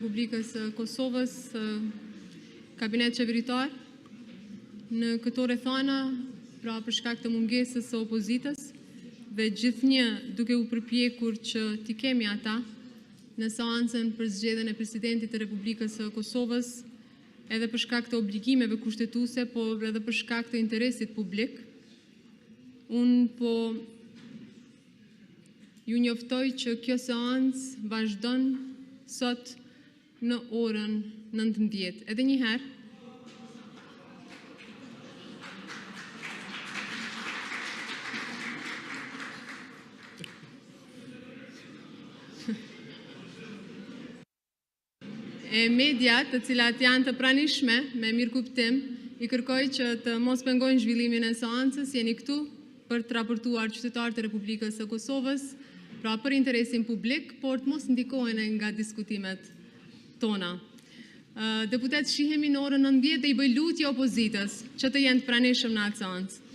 Republikës së Kosovës, kabinet qeveritar, në këto rrethana, pra për shkak të mungesës së opozitës, dhe gjithnjë duke u përpjekur që t'i kemi ata në seancën për zgjedhjen e presidentit të Republikës së Kosovës, edhe për shkak të obligimeve kushtetuese, por edhe për shkak të interesit publik, unë po ju njoftoj që kjo seancë vazhdon sot në orën 19. Edhe një herë, e mediat, të cilat janë të pranishme me mirëkuptim, i kërkoj që të mos pengojnë zhvillimin e seancës, jeni këtu për të raportuar qytetarët e Republikës së Kosovës, pra për interesin publik, por të mos ndikohen nga diskutimet tona. Deputet, shihemi në orën 19 dhe i bëj lutje opozitës që të jenë të pranishëm në atë seancë.